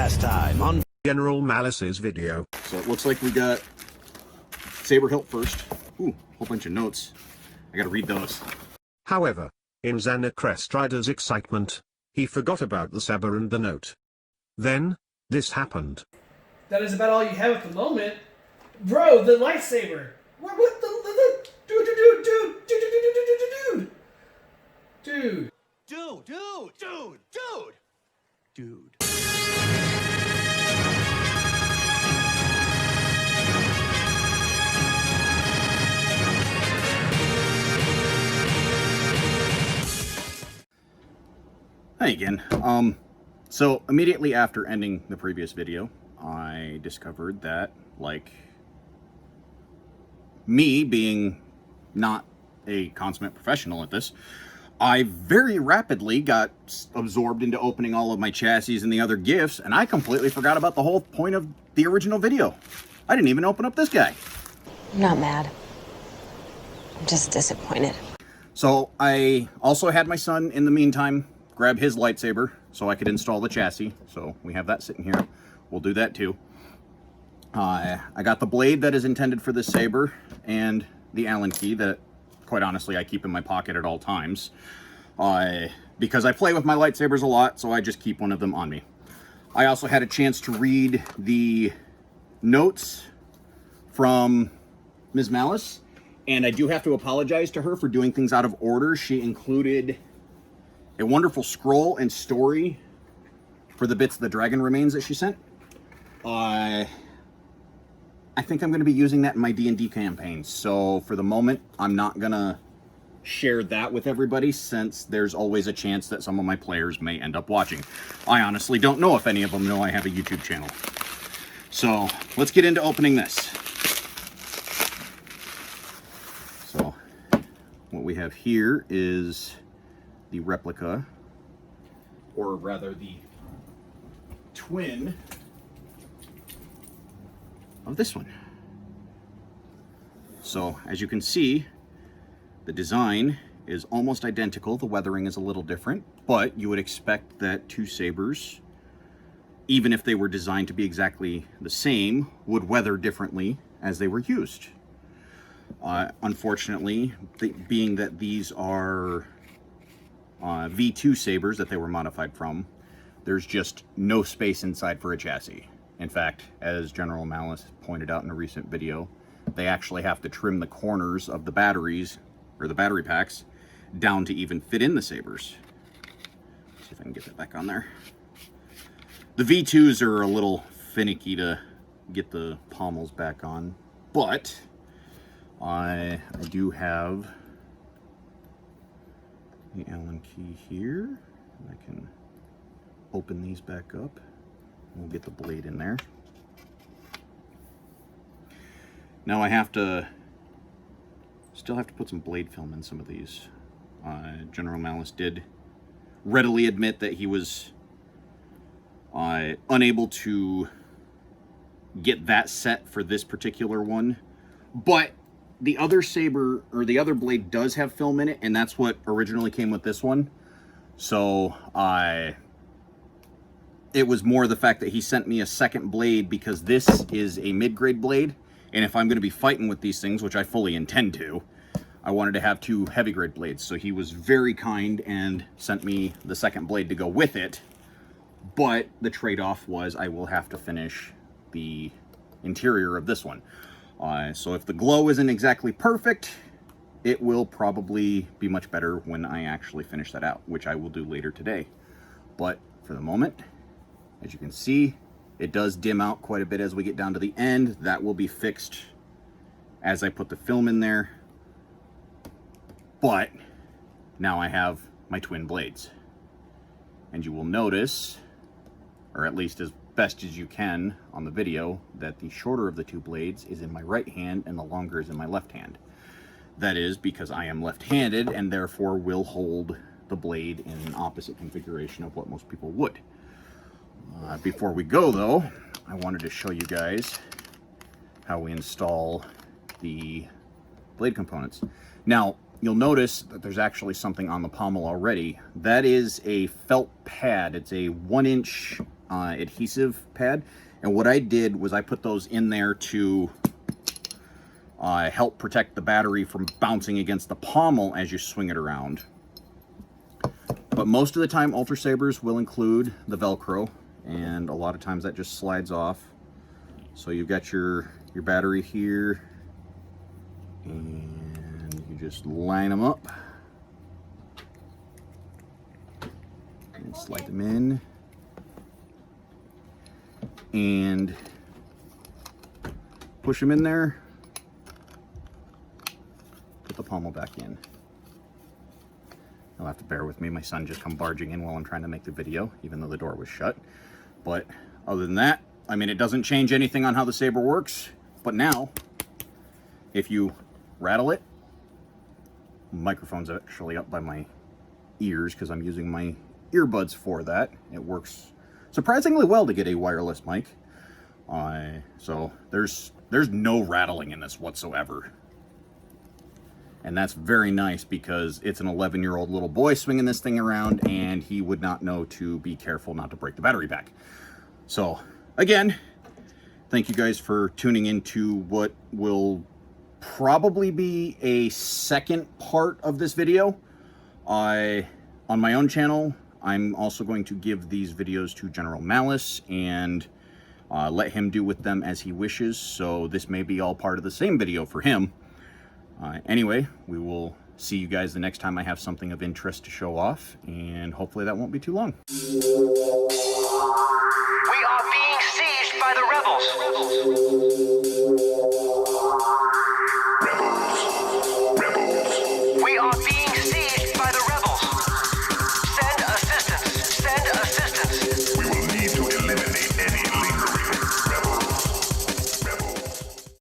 last time on General Malice's video. So it looks like we got saber hilt first. Ooh, whole bunch of notes. I gotta read those. However, in Xana Crest Rider's excitement, he forgot about the saber and the note. Then, this happened. That is about all you have at the moment. Bro, the lightsaber. What the dude. Hi again. So immediately after ending the previous video, I discovered that, like, me being not a consummate professional at this, I very rapidly got absorbed into opening all of my chassis and the other gifts, and I completely forgot about the whole point of the original video. I didn't even open up this guy. I'm not mad. I'm just disappointed. So I also had my son, in the meantime, grab his lightsaber so I could install the chassis. So we have that sitting here. We'll do that too. I got the blade that is intended for this saber and the Allen key that, quite honestly, I keep in my pocket at all times. Because I play with my lightsabers a lot, so I just keep one of them on me. I also had a chance to read the notes from MsMalice, and I do have to apologize to her for doing things out of order. She included a wonderful scroll and story for the bits of the dragon remains that she sent. I think I'm going to be using that in my D&D campaign. So for the moment, I'm not going to share that with everybody, since there's always a chance that some of my players may end up watching. I honestly don't know if any of them know I have a YouTube channel. So let's get into opening this. So what we have here is the replica, or rather the twin of this one. So as you can see, the design is almost identical. The weathering is a little different, but you would expect that two sabers, even if they were designed to be exactly the same, would weather differently as they were used. Unfortunately, being that these are V2 sabers that they were modified from, there's just no space inside for a chassis. In fact, as General Malice pointed out in a recent video, they actually have to trim the corners of the batteries, or the battery packs, down to even fit in the sabers. Let's see if I can get that back on there. The V2s are a little finicky to get the pommels back on, but I do have the Allen key here. I can open these back up. We'll get the blade in there. Now I still have to put some blade film in some of these. General Malice did readily admit that he was unable to get that set for this particular one, but the other saber, or the other blade, does have film in it, and that's what originally came with this one. So it was more the fact that he sent me a second blade, because this is a mid-grade blade, and if I'm going to be fighting with these things, which I fully intend to, I wanted to have two heavy-grade blades. So he was very kind and sent me the second blade to go with it, but the trade-off was I will have to finish the interior of this one. So if the glow isn't exactly perfect, it will probably be much better when I actually finish that out, which I will do later today. But for the moment, as you can see, it does dim out quite a bit as we get down to the end. That will be fixed as I put the film in there. But now I have my twin blades. And you will notice, or at least as best as you can on the video, that the shorter of the two blades is in my right hand and the longer is in my left hand. That is because I am left-handed and therefore will hold the blade in an opposite configuration of what most people would. Before we go though, I wanted to show you guys how we install the blade components. Now, you'll notice that there's actually something on the pommel already. That is a felt pad. It's a 1-inch adhesive pad. And what I did was I put those in there to help protect the battery from bouncing against the pommel as you swing it around. But most of the time, UltraSabers will include the Velcro, and a lot of times that just slides off. So you've got your battery here, and you just line them up and slide them in, and push them in there, put the pommel back in. You'll have to bear with me, my son just come barging in while I'm trying to make the video, even though the door was shut. But other than that, I mean, it doesn't change anything on how the saber works. But now, if you rattle it, the microphone's actually up by my ears because I'm using my earbuds for that. It works surprisingly well to get a wireless mic. So there's no rattling in this whatsoever. And that's very nice because it's an 11-year-old little boy swinging this thing around, and he would not know to be careful not to break the battery pack. So again, thank you guys for tuning into what will probably be a second part of this video. On my own channel, I'm also going to give these videos to General Malice and let him do with them as he wishes. So this may be all part of the same video for him. Anyway, we will see you guys the next time I have something of interest to show off, and hopefully that won't be too long.